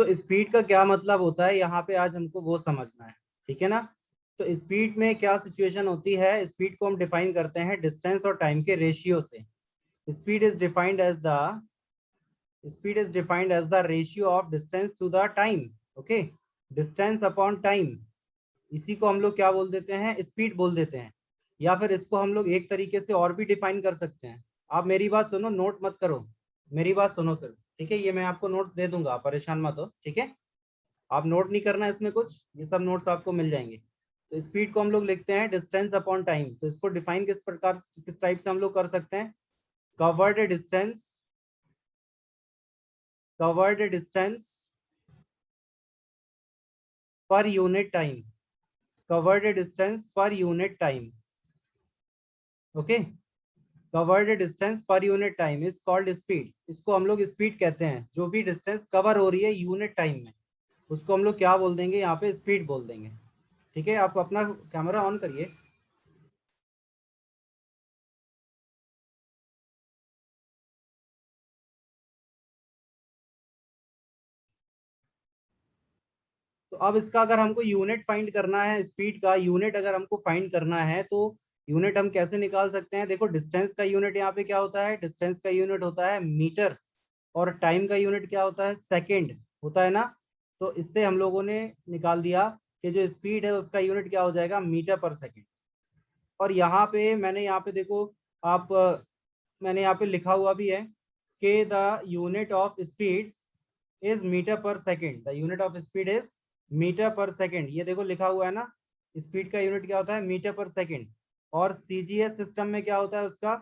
तो स्पीड का क्या मतलब होता है यहाँ पे आज हमको वो समझना है, ठीक है ना। तो स्पीड में क्या सिचुएशन होती है, स्पीड को हम डिफाइन करते हैं डिस्टेंस और टाइम के रेशियो से। Speed is defined as the ratio of distance to the time. Okay, distance upon time, इसी को हम लोग क्या बोल देते हैं, स्पीड बोल देते हैं। या फिर इसको हम लोग एक तरीके से और भी डिफाइन कर सकते हैं। आप मेरी बात सुनो, नोट मत करो, मेरी बात सुनो सर, ठीक है। ये मैं आपको नोट्स दे दूंगा, परेशान मत हो, ठीक है। आप नोट नहीं करना है इसमें कुछ, ये सब नोट्स आपको मिल जाएंगे। तो स्पीड को हम लोग लिखते हैं डिस्टेंस अपॉन टाइम। तो इसको डिफाइन किस प्रकार, किस टाइप से हम लोग कर सकते हैं, covered distance per unit time, covered distance per unit time. Okay, covered distance per unit time is called speed. इसको हम लोग स्पीड कहते हैं, जो भी डिस्टेंस कवर हो रही है यूनिट टाइम में, उसको हम लोग क्या बोल देंगे, यहाँ पे स्पीड बोल देंगे, ठीक है। आप अपना कैमरा ऑन करिए। तो अब इसका अगर हमको यूनिट फाइंड करना है, स्पीड का यूनिट अगर हमको फाइंड करना है, तो यूनिट हम कैसे निकाल सकते हैं। देखो, डिस्टेंस का यूनिट यहाँ पे क्या होता है, डिस्टेंस का यूनिट होता है मीटर, और टाइम का यूनिट क्या होता है, सेकेंड होता है ना। तो इससे हम लोगों ने निकाल दिया कि जो स्पीड है उसका यूनिट क्या हो जाएगा, मीटर पर सेकेंड। और यहाँ पे मैंने यहाँ पे देखो, आप मैंने यहाँ पे लिखा हुआ भी है कि the unit of speed is metre per second, the unit of speed is metre per second. ये देखो लिखा हुआ है ना, स्पीड का यूनिट क्या होता है, मीटर पर सेकेंड। और सीजीएस सिस्टम में क्या होता है उसका,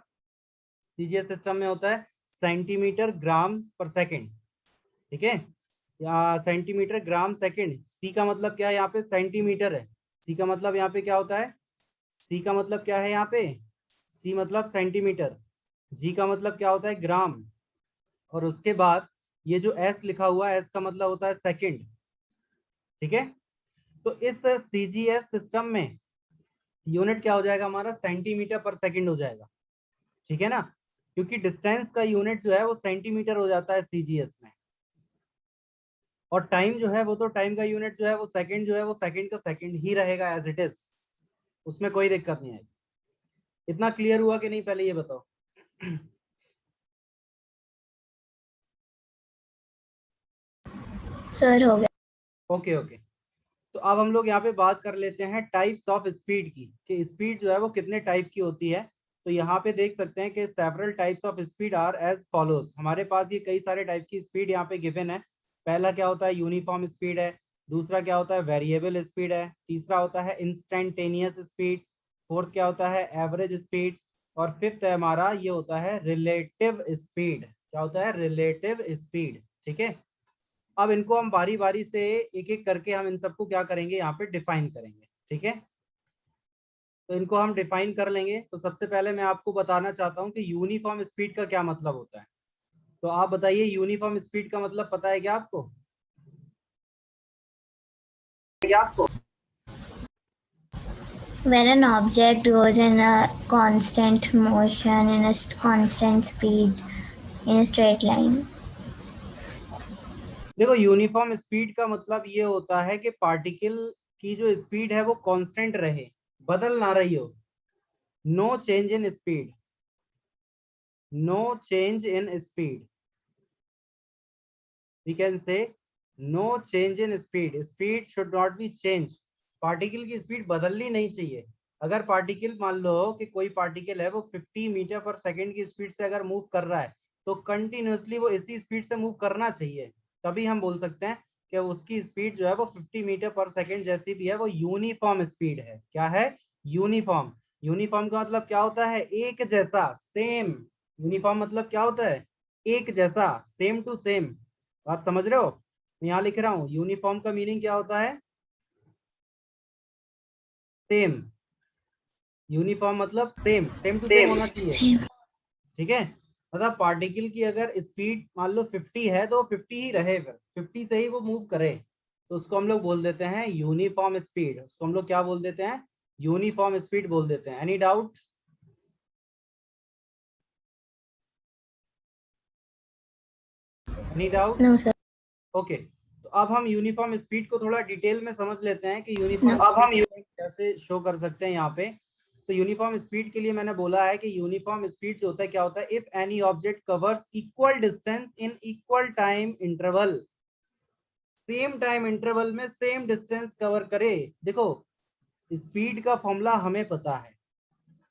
सीजीएस सिस्टम में होता है सेंटीमीटर ग्राम पर सेकेंड, ठीक है। या सेंटीमीटर ग्राम सेकेंड, सी का मतलब क्या है यहाँ पे, सेंटीमीटर है। सी का मतलब यहाँ पे क्या होता है, सी का मतलब क्या है यहाँ पे, सी मतलब सेंटीमीटर। जी का मतलब क्या होता है, ग्राम। और उसके बाद ये जो एस लिखा हुआ है, एस का मतलब होता है सेकंड, ठीक है। तो इस सीजीएस सिस्टम में यूनिट क्या हो जाएगा हमारा, सेंटीमीटर पर सेकंड हो जाएगा, ठीक है ना। क्योंकि डिस्टेंस का यूनिट जो है वो सेंटीमीटर हो जाता है सीजीएस में। और टाइम जो है वो तो, टाइम का यूनिट जो है वो सेकंड, जो है वो सेकंड का सेकंड ही रहेगा एज इट इज, उसमें कोई दिक्कत नहीं आएगी। इतना क्लियर हुआ कि नहीं, पहले ये बताओ। सर हो गया। Okay okay. तो अब हम लोग यहाँ पे बात कर लेते हैं टाइप्स ऑफ स्पीड की, कि स्पीड जो है वो कितने टाइप की होती है। तो यहाँ पे देख सकते हैं कि several types of speed are as follows. हमारे पास ये कई सारे टाइप की स्पीड यहाँ पे गिवन है। पहला क्या होता है, यूनिफॉर्म स्पीड है। दूसरा क्या होता है, वेरिएबल स्पीड है। तीसरा होता है इंस्टेंटेनियस स्पीड। फोर्थ क्या होता है, एवरेज स्पीड। और फिफ्थ है हमारा, ये होता है रिलेटिव स्पीड। क्या होता है, रिलेटिव स्पीड, ठीक है। अब इनको हम बारी बारी से एक एक करके हम इन सबको क्या करेंगे, यहाँ पे डिफाइन करेंगे, ठीक है। तो इनको हम डिफाइन कर लेंगे। तो सबसे पहले मैं आपको बताना चाहता हूँ कि यूनिफॉर्म स्पीड का क्या मतलब होता है। तो आप बताइए, यूनिफॉर्म स्पीड का मतलब पता है क्या आपको, क्या आपको? When an object goes in a constant motion in a constant speed in a straight line. देखो, यूनिफॉर्म स्पीड का मतलब ये होता है कि पार्टिकल की जो स्पीड है वो कांस्टेंट रहे, बदल ना रही हो। No change in speed, no change in speed, we can say no change in speed should not be changed। Particle की स्पीड बदलनी नहीं चाहिए। अगर पार्टिकल, मान लो कि कोई पार्टिकल है वो 50 मीटर पर सेकंड की स्पीड से अगर मूव कर रहा है, तो कंटिन्यूसली वो इसी स्पीड से मूव करना चाहिए। तभी हम बोल सकते हैं कि उसकी स्पीड जो है वो 50 मीटर पर सेकंड जैसी भी है, वो यूनिफॉर्म स्पीड है। क्या है, यूनिफॉर्म। यूनिफॉर्म का मतलब क्या होता है, एक जैसा, सेम। यूनिफॉर्म मतलब क्या होता है, एक जैसा, सेम टू सेम। बात समझ रहे हो। यहाँ लिख रहा हूँ, यूनिफॉर्म का मीनिंग क्या होता है, सेम। यूनिफॉर्म मतलब सेम, सेम टू सेम होना चाहिए, ठीक है। मतलब पार्टिकल की अगर स्पीड मान लो 50 है, तो 50 ही रहे, फिर 50 से ही वो मूव करे। तो उसको हम लोग बोल देते हैं यूनिफॉर्म स्पीड। उसको हम लोग क्या बोल देते हैं, यूनिफॉर्म स्पीड बोल देते हैं। Any doubt, any doubt. No, sir. Okay. तो अब हम यूनिफॉर्म स्पीड को थोड़ा डिटेल में समझ लेते हैं कि यूनिफॉर्म अब हम कैसे शो कर सकते हैं यहाँ पे। तो यूनिफॉर्म स्पीड के लिए मैंने बोला है कि यूनिफॉर्म स्पीड जो होता है क्या होता है, if any object covers equal distance in equal time interval, same time interval में सेम डिस्टेंस कवर करे। देखो स्पीड का फॉर्मूला हमें पता है,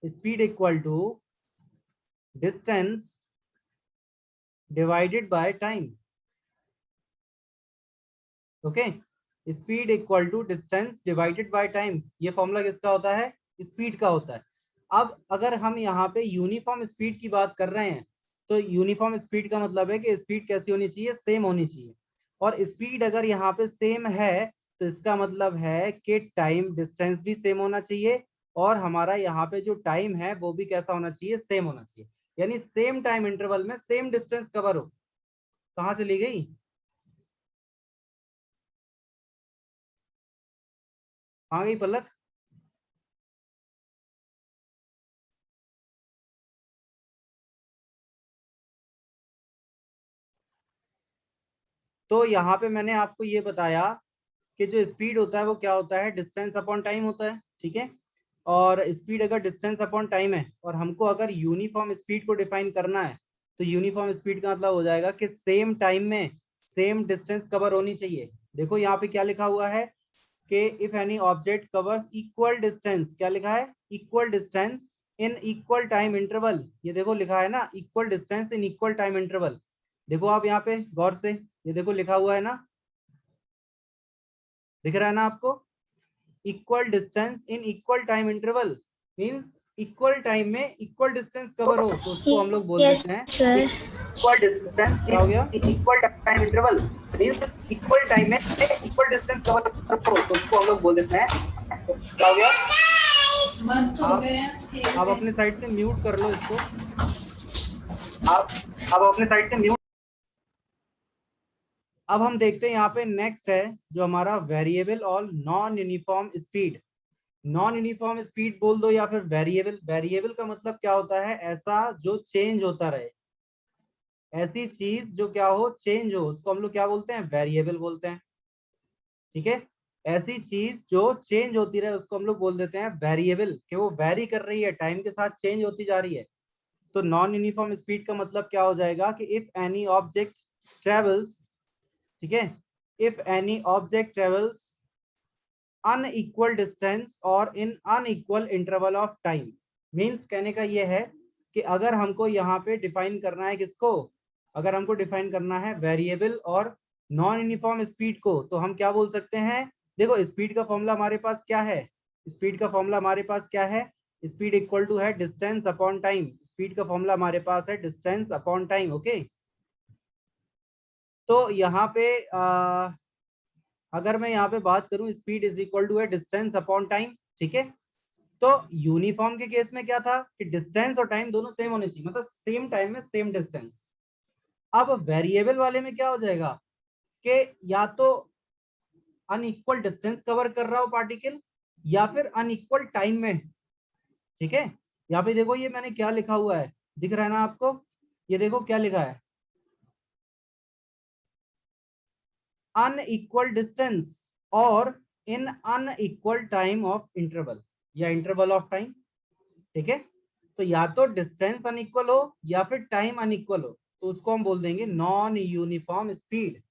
speed equal to distance divided by time. Okay, speed equal to distance divided by time, ये formula किसका होता है, स्पीड का होता है। अब अगर हम यहाँ पे यूनिफॉर्म स्पीड की बात कर रहे हैं तो यूनिफॉर्म स्पीड का मतलब है कि स्पीड कैसी होनी चाहिए, सेम होनी चाहिए। और स्पीड अगर यहाँ पे सेम है तो इसका मतलब है कि टाइम डिस्टेंस भी सेम होना चाहिए और हमारा यहाँ पे जो टाइम है वो भी कैसा होना चाहिए, सेम होना चाहिए। यानी सेम टाइम इंटरवल में सेम डिस्टेंस कवर हो। कहाँ चली गई, कहाँ गई पलक? तो यहाँ पे मैंने आपको ये बताया कि जो स्पीड होता है वो क्या होता है, डिस्टेंस अपॉन टाइम होता है, ठीक है। और स्पीड अगर डिस्टेंस अपॉन टाइम है और हमको अगर यूनिफॉर्म स्पीड को डिफाइन करना है तो यूनिफॉर्म स्पीड का मतलब हो जाएगा कि सेम टाइम में सेम डिस्टेंस कवर होनी चाहिए। देखो यहाँ पे क्या लिखा हुआ है कि if any object covers equal distance, क्या लिखा है, equal distance in equal time interval. ये देखो लिखा है ना, equal distance in equal time interval. देखो आप यहाँ पे गौर से, ये देखो लिखा हुआ है ना, दिख रहा है ना आपको, equal distance in equal time interval means equal time में इक्वल डिस्टेंस कवर हो तो उसको हम लोग बोल Yes, देते हैं sir. Equal distance. क्या हो गया, equal time interval means equal time में इक्वल डिस्टेंस कवर हो तो उसको हम लोग बोल देते हैं, क्या हो गया, आप अपने साइड से म्यूट कर लो इसको, आप अपने साइड से म्यूट। अब हम देखते हैं यहाँ पे नेक्स्ट है जो हमारा वेरिएबल और non uniform speed. Non uniform speed बोल दो या फिर वेरिएबल। वेरिएबल का मतलब क्या होता है, ऐसा जो चेंज होता रहे, ऐसी चीज जो क्या हो, चेंज हो, उसको हम लोग क्या बोलते हैं, वेरिएबल बोलते हैं, ठीक है। ऐसी चीज जो चेंज होती रहे उसको हम लोग बोल देते हैं वेरिएबल, कि वो वेरी कर रही है, टाइम के साथ चेंज होती जा रही है। तो नॉन यूनिफॉर्म स्पीड का मतलब क्या हो जाएगा कि इफ एनी ऑब्जेक्ट ट्रेवल्स, ठीक है, if any object travels unequal distance और in unequal interval of time. Means कहने का ये है कि अगर हमको यहाँ पे डिफाइन करना है किसको, अगर हमको डिफाइन करना है वेरिएबल और नॉन यूनिफॉर्म स्पीड को तो हम क्या बोल सकते हैं। देखो स्पीड का फॉर्मूला हमारे पास क्या है, स्पीड का फॉर्मूला हमारे पास क्या है, स्पीड इक्वल टू है डिस्टेंस अपॉन टाइम। स्पीड का फॉर्मूला हमारे पास है डिस्टेंस अपॉन टाइम, ओके। तो यहाँ पे अगर मैं यहाँ पे बात करूं, स्पीड इज इक्वल टू है डिस्टेंस अपॉन टाइम, ठीक है। तो यूनिफॉर्म के केस में क्या था कि डिस्टेंस और टाइम दोनों सेम होने चाहिए, मतलब सेम टाइम में सेम डिस्टेंस। अब वेरिएबल वाले में क्या हो जाएगा कि या तो अनइक्वल डिस्टेंस कवर कर रहा हो पार्टिकल या फिर अनइक्वल टाइम में, ठीक है। यहाँ पे देखो ये मैंने क्या लिखा हुआ है, दिख रहा है ना आपको, ये देखो क्या लिखा है, अनइक्वल डिस्टेंस और in unequal time of interval या इंटरवल ऑफ टाइम, ठीक है। तो या तो डिस्टेंस अनइक्वल हो या फिर टाइम अनइक्वल हो तो उसको हम बोल देंगे नॉन यूनिफॉर्म स्पीड।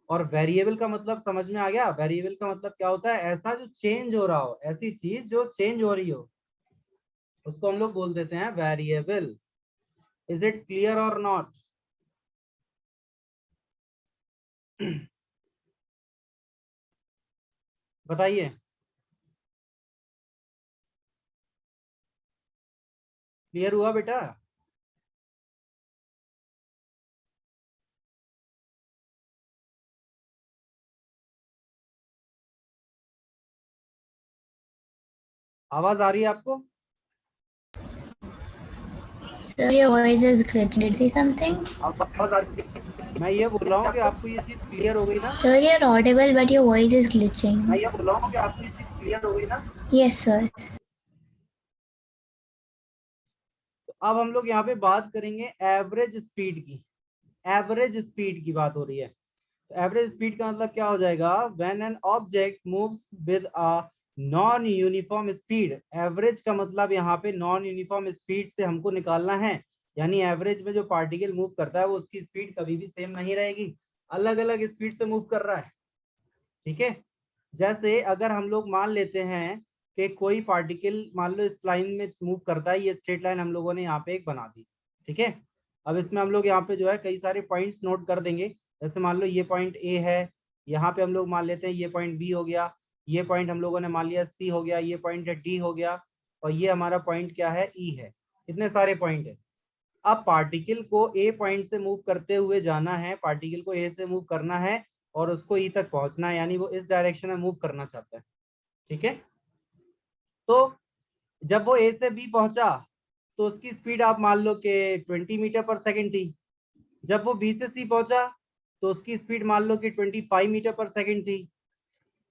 और वेरिएबल का मतलब समझ में आ गया, वेरिएबल का मतलब क्या होता है, ऐसा जो चेंज हो रहा हो, ऐसी चीज जो चेंज हो रही हो उसको हम लोग बोल देते हैं वेरिएबल। इज इट क्लियर और नॉट? बताइए, क्लियर हुआ बेटा? आवाज आ रही है आपको? Sir, your voice is glitching. Did you say something? आवाज आ रही है? मैं ये बोल रहा हूँ कि आपको ये चीज क्लियर हो गई ना? Sir, you're audible, but your voice is मैं glitching. ये बोल रहा हूँ कि आपको ये चीज क्लियर हो गई ना? Yes, sir. तो अब हम लोग यहाँ पे बात करेंगे एवरेज स्पीड की। एवरेज स्पीड की बात हो रही है। एवरेज स्पीड का मतलब क्या हो जाएगा, when an object moves with a non uniform speed. Average का मतलब यहाँ पे नॉन यूनिफॉर्म स्पीड से हमको निकालना है, यानी एवरेज में जो पार्टिकल मूव करता है वो उसकी स्पीड कभी भी सेम नहीं रहेगी, अलग अलग स्पीड से मूव कर रहा है। ठीक है, जैसे अगर हम लोग मान लेते हैं कि कोई पार्टिकल मान लो इस लाइन में मूव करता है, ये स्ट्रेट लाइन हम लोगों ने यहाँ पे एक बना दी। ठीक है, अब इसमें हम लोग यहाँ पे जो है कई सारे पॉइंट्स नोट कर देंगे। जैसे मान लो ये पॉइंट ए है, यहाँ पे हम लोग मान लेते हैं ये पॉइंट बी हो गया, ये पॉइंट हम लोगों ने मान लिया सी हो गया, ये पॉइंट डी हो गया, और ये हमारा पॉइंट क्या है, ई है। इतने सारे पॉइंट है। अब पार्टिकल को ए पॉइंट से मूव करते हुए जाना है, पार्टिकल को ए से मूव करना है और उसको ई तक पहुंचना है, यानी वो इस डायरेक्शन में मूव करना चाहता है। ठीक है, तो जब वो ए से बी पहुंचा तो उसकी स्पीड आप मान लो कि 20 मीटर पर सेकेंड थी। जब वो बी से सी पहुंचा तो उसकी स्पीड मान लो कि 25 मीटर पर सेकेंड थी।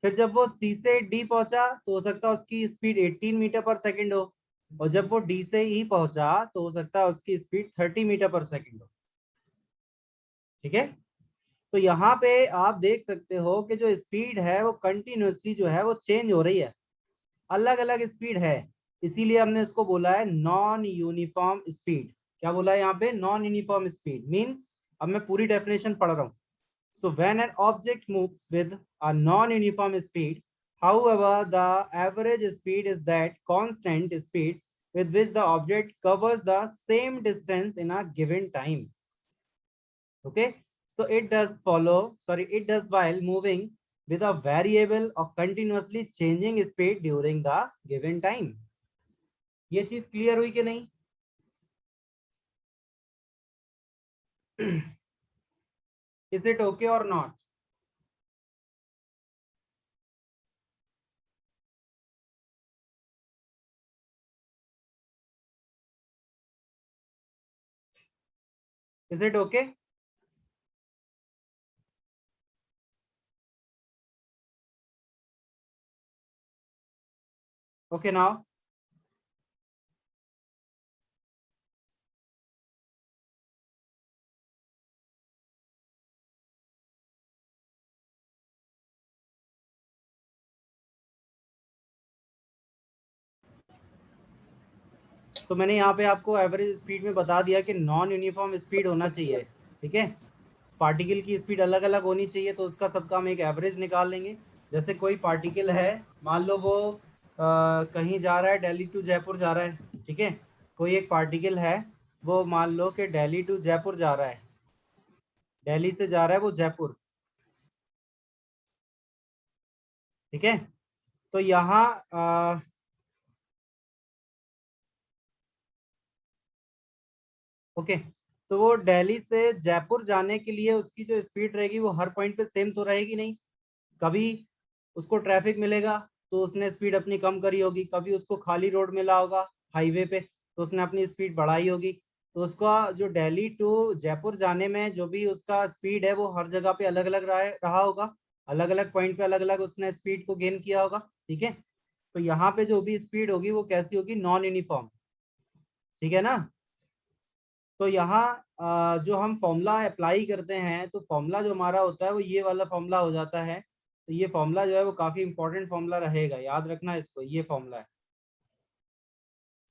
फिर जब वो सी से डी पहुंचा तो हो सकता है उसकी स्पीड 18 मीटर पर सेकेंड हो, और जब वो डी से ई पहुंचा तो हो सकता है उसकी स्पीड 30 मीटर पर सेकेंड हो। ठीक है, तो यहाँ पे आप देख सकते हो कि जो स्पीड है वो कंटिन्यूसली जो है वो चेंज हो रही है, अलग अलग स्पीड है। इसीलिए हमने इसको बोला है नॉन यूनिफॉर्म स्पीड। क्या बोला है यहाँ पे, नॉन यूनिफॉर्म स्पीड मीन्स, अब मैं पूरी डेफिनेशन पढ़ रहा हूँ। So when an object moves with a non uniform speed, however the average speed is that constant speed with which the object covers the same distance in a given time. Okay, so it does follow, sorry, it does while moving with a variable or continuously changing speed during the given time. ये चीज clear हुई कि नहीं? Is it okay or not? Is it okay? Okay now. तो मैंने यहाँ पे आपको एवरेज स्पीड में बता दिया कि नॉन यूनिफॉर्म स्पीड होना चाहिए। ठीक है, पार्टिकल की स्पीड अलग अलग होनी चाहिए, तो उसका सबका हम एक एवरेज निकाल लेंगे। जैसे कोई पार्टिकल है, मान लो वो कहीं जा रहा है, दिल्ली टू जयपुर जा रहा है। ठीक है, कोई एक पार्टिकल है, वो मान लो कि दिल्ली टू जयपुर जा रहा है, दिल्ली से जा रहा है वो जयपुर। ठीक है, तो यहाँ ओके, तो वो दिल्ली से जयपुर जाने के लिए उसकी जो स्पीड रहेगी वो हर पॉइंट पे सेम तो रहेगी नहीं। कभी उसको ट्रैफिक मिलेगा तो उसने स्पीड अपनी कम करी होगी, कभी उसको खाली रोड मिला होगा हाईवे पे तो उसने अपनी स्पीड बढ़ाई होगी। तो उसका जो दिल्ली टू जयपुर जाने में जो भी उसका स्पीड है वो हर जगह पे अलग अलग रहा होगा, अलग अलग पॉइंट पे अलग अलग उसने स्पीड को गेन किया होगा। ठीक है, तो यहाँ पे जो भी स्पीड होगी वो कैसी होगी, नॉन यूनिफॉर्म। ठीक है ना, तो यहाँ जो हम फॉर्मूला अप्लाई करते हैं तो फॉर्मूला जो हमारा होता है वो ये वाला फॉर्मूला हो जाता है। तो ये फॉर्मूला जो है वो काफी इंपॉर्टेंट फॉर्मूला रहेगा, याद रखना इसको, ये फॉर्मूला है।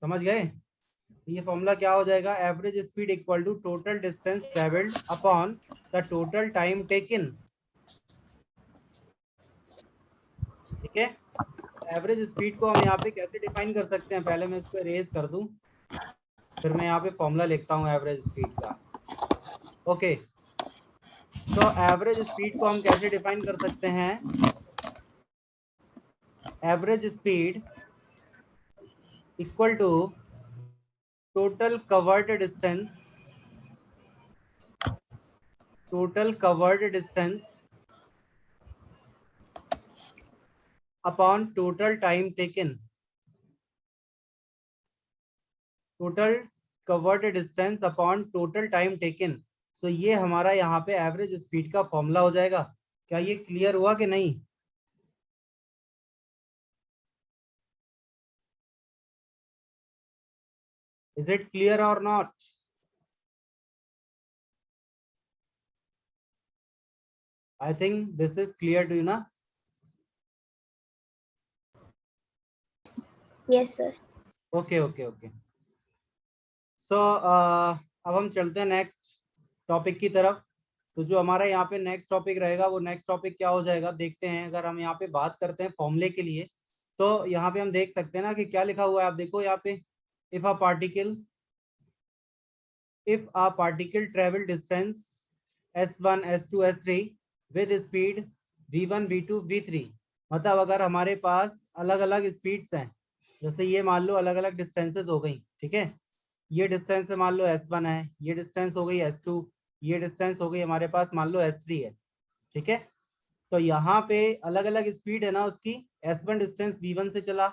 समझ गए? तो ये फॉर्मूला क्या हो जाएगा, average speed equal to total distance travelled upon the total time taken. ठीक है, एवरेज स्पीड को हम यहाँ पे कैसे डिफाइन कर सकते हैं, पहले मैं इसको इरेज कर दूं, फिर मैं यहाँ पे फॉर्मूला लिखता हूँ एवरेज स्पीड का। ओके, तो एवरेज स्पीड को हम कैसे डिफाइन कर सकते हैं, average speed equal to total covered distance, total covered distance upon total time taken, total covered distance upon total time taken. So ये हमारा यहाँ पे एवरेज स्पीड का फॉर्मूला हो जाएगा। क्या ये क्लियर हुआ कि नहीं? इज इट क्लियर और not? I think this is clear to you ना? Yes, sir. Okay okay okay. So अब हम चलते हैं नेक्स्ट टॉपिक की तरफ। तो जो हमारा यहाँ पे नेक्स्ट टॉपिक रहेगा वो नेक्स्ट टॉपिक क्या हो जाएगा देखते हैं। अगर हम यहाँ पे बात करते हैं फॉर्मूले के लिए, तो यहाँ पे हम देख सकते हैं ना कि क्या लिखा हुआ है। आप देखो यहाँ पे, if a particle travel distance s1 s2 s3 with speed v1 v2 v3, मतलब अगर हमारे पास अलग अलग स्पीड्स हैं, जैसे ये मान लो अलग अलग डिस्टेंसेस हो गई, ठीक है। ये डिस्टेंस मान लो s1 है, ये डिस्टेंस हो गई s2, ये डिस्टेंस हो गई हमारे पास मान लो s3 है, ठीक है। तो यहाँ पे अलग अलग स्पीड है ना उसकी। s1 डिस्टेंस v1 से चला,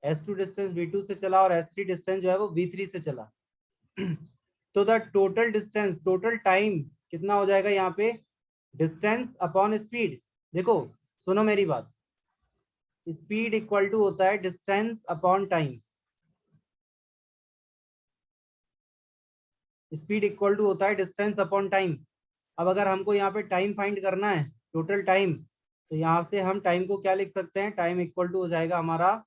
s2 डिस्टेंस v2 से चला और s3 डिस्टेंस जो है वो v3 से चला। तो the total distance, total time कितना हो जाएगा यहाँ पे, डिस्टेंस अपॉन स्पीड। देखो सुनो मेरी बात, स्पीड इक्वल टू होता है distance upon time. Speed equal to होता है डिस्टेंस अपॉन टाइम। अब अगर हमको यहाँ पे टाइम फाइंड करना है, टोटल टाइम, तो यहाँ से हम टाइम को क्या लिख सकते हैं, टाइम इक्वल टू हो जाएगा हमारा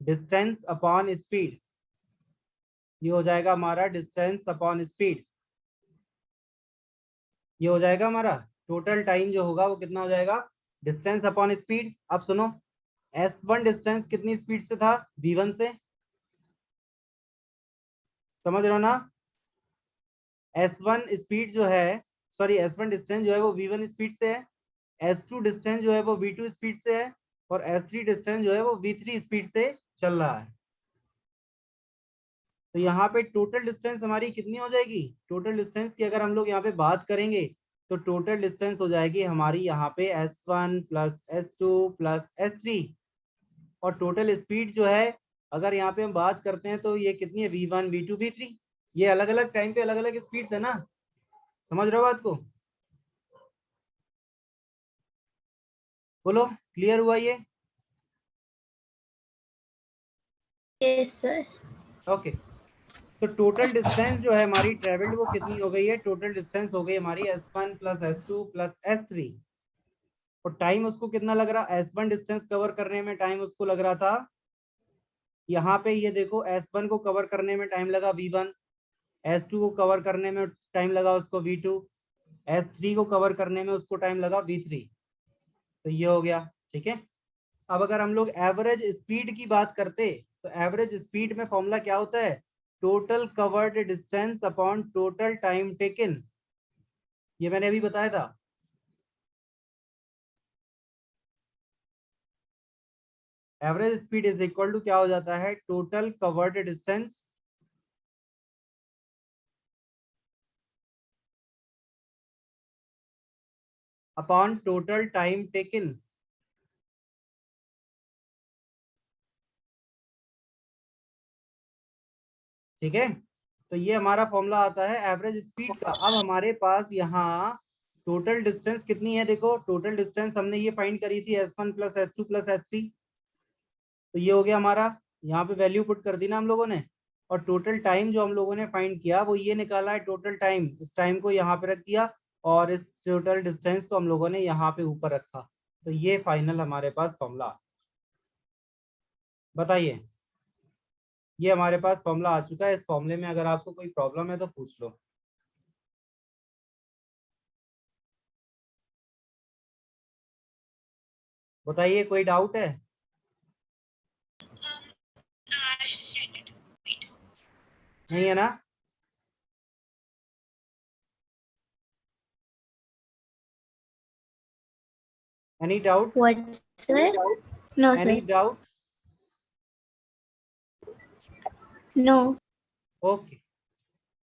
डिस्टेंस अपॉन स्पीड। ये हो जाएगा हमारा डिस्टेंस अपॉन स्पीड। ये हो जाएगा हमारा टोटल टाइम जो होगा वो कितना हो जाएगा, डिस्टेंस अपॉन स्पीड। अब सुनो, s1 डिस्टेंस कितनी स्पीड से था, v1 से, समझ रहे हो ना। s1 स्पीड जो है, सॉरी s1 डिस्टेंस जो है वो v1 स्पीड से है, s2 डिस्टेंस जो है वो v2 स्पीड से है और s3 डिस्टेंस जो है वो v3 स्पीड से चल रहा है। तो यहाँ पे टोटल डिस्टेंस हमारी कितनी हो जाएगी, टोटल डिस्टेंस की अगर हम लोग यहाँ पे बात करेंगे तो टोटल डिस्टेंस हो जाएगी हमारी यहाँ पे s1 plus s2 plus s3। और टोटल स्पीड जो है अगर यहाँ पे हम बात करते हैं तो ये कितनी है, v1 v2 v3। ये अलग अलग टाइम पे अलग अलग स्पीड्स है ना, समझ रहे हो बात को, बोलो क्लियर हुआ ये? Yes, sir. ओके। तो टोटल डिस्टेंस जो है हमारी ट्रेवल्ड वो कितनी हो गई है, टोटल डिस्टेंस हो गई हमारी s1 plus s2 plus s3। और टाइम उसको कितना लग रहा, s1 डिस्टेंस कवर करने में टाइम उसको लग रहा था, यहाँ पे ये देखो s1 को कवर करने में टाइम लगा v1, s2 को कवर करने में टाइम लगा उसको v2, s3 को कवर करने में उसको टाइम लगा v3। तो ये हो गया, ठीक है। अब अगर हम लोग एवरेज स्पीड की बात करते, तो एवरेज स्पीड में फॉर्मूला क्या होता है, total covered distance upon total time taken. ये मैंने अभी बताया था। Average speed is equal to क्या हो जाता है, total covered distance upon total time taken. ठीक है, तो ये हमारा फॉर्मूला आता है एवरेज स्पीड का। अब हमारे पास यहाँ टोटल डिस्टेंस कितनी है, देखो टोटल डिस्टेंस हमने ये फाइंड करी थी s1 plus s2 plus s3। तो ये हो गया हमारा, यहाँ पे वैल्यू पुट कर दी ना हम लोगों ने। और टोटल टाइम जो हम लोगों ने फाइंड किया वो ये निकाला है टोटल टाइम, इस टाइम को यहाँ पे रख दिया और इस टोटल डिस्टेंस को हम लोगों ने यहाँ पे ऊपर रखा। तो ये फाइनल हमारे पास फॉर्मूला, बताइए, ये हमारे पास फॉर्मूला आ चुका है। इस फॉर्मूले में अगर आपको कोई प्रॉब्लम है तो पूछ लो। बताइए कोई डाउट है? नहीं है ना? Any doubt? What, sir? No, any sir. Doubt? No. Okay.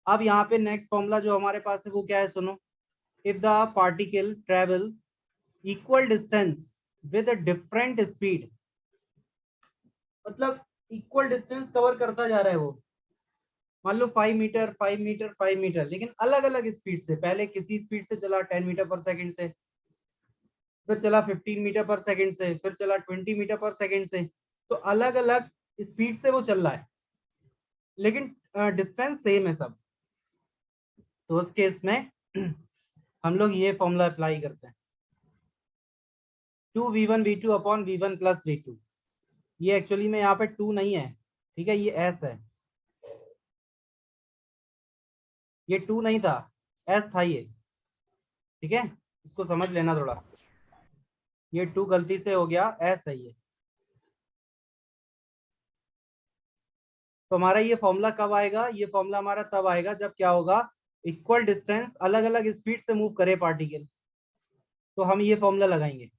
अब यहाँ पे नेक्स्ट फॉर्मूला जो हमारे पास है वो क्या है, सुनो। If the particle travel equal distance with a different speed, मतलब इक्वल डिस्टेंस कवर करता जा रहा है वो, मान लो 5 मीटर 5 मीटर 5 मीटर, लेकिन अलग अलग स्पीड से। पहले किसी स्पीड से चला 10 मीटर पर सेकंड से, फिर चला 15 मीटर पर सेकंड से, फिर चला 20 मीटर पर सेकंड से। तो अलग अलग स्पीड से वो चल रहा है, लेकिन डिस्टेंस सेम है सब। तो उस केस में हम लोग ये फॉर्मूला अप्लाई करते हैं, 2v1v2 upon v1 plus v2। ये एक्चुअली में यहाँ पे 2 नहीं है, ठीक है, ये s है, ये 2 नहीं था, s था ये, ठीक है, इसको समझ लेना थोड़ा, ये 2 गलती से हो गया, s है ये। तो हमारा ये फॉर्मूला कब आएगा, ये फॉर्मूला हमारा तब आएगा जब क्या होगा, इक्वल डिस्टेंस अलग अलग स्पीड से मूव करे पार्टिकल, तो हम ये फॉर्मूला लगाएंगे।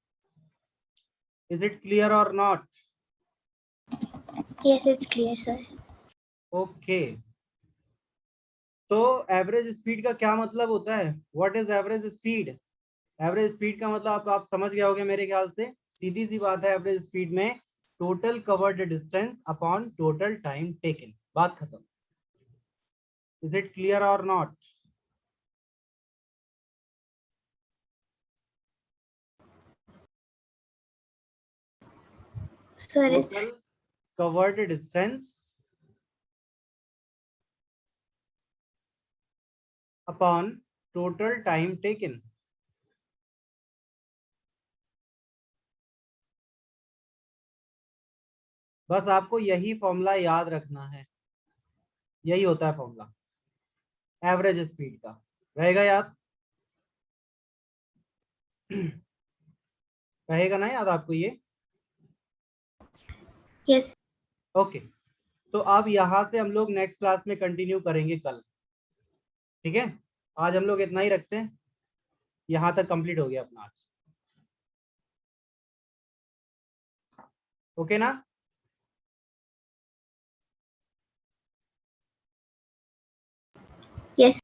इज इट क्लियर और not? Yes, it's clear, sir. Okay, तो एवरेज स्पीड का क्या मतलब होता है, what is average speed? Average speed का मतलब आप समझ गए होगे मेरे ख्याल से, सीधी सी बात है, एवरेज स्पीड में total covered distance upon total time taken, बात खत्म। इज इट क्लियर और not? Sir, it's total covered distance upon total time taken. बस आपको यही फॉर्मूला याद रखना है, यही होता है फॉर्मूला एवरेज स्पीड का, रहेगा याद? रहेगा ना याद आपको ये? yes. ओके, तो अब यहाँ से हम लोग नेक्स्ट क्लास में कंटिन्यू करेंगे कल, ठीक है, आज हम लोग इतना ही रखते हैं, यहाँ तक कंप्लीट हो गया अपना आज, ओके ना? Yes.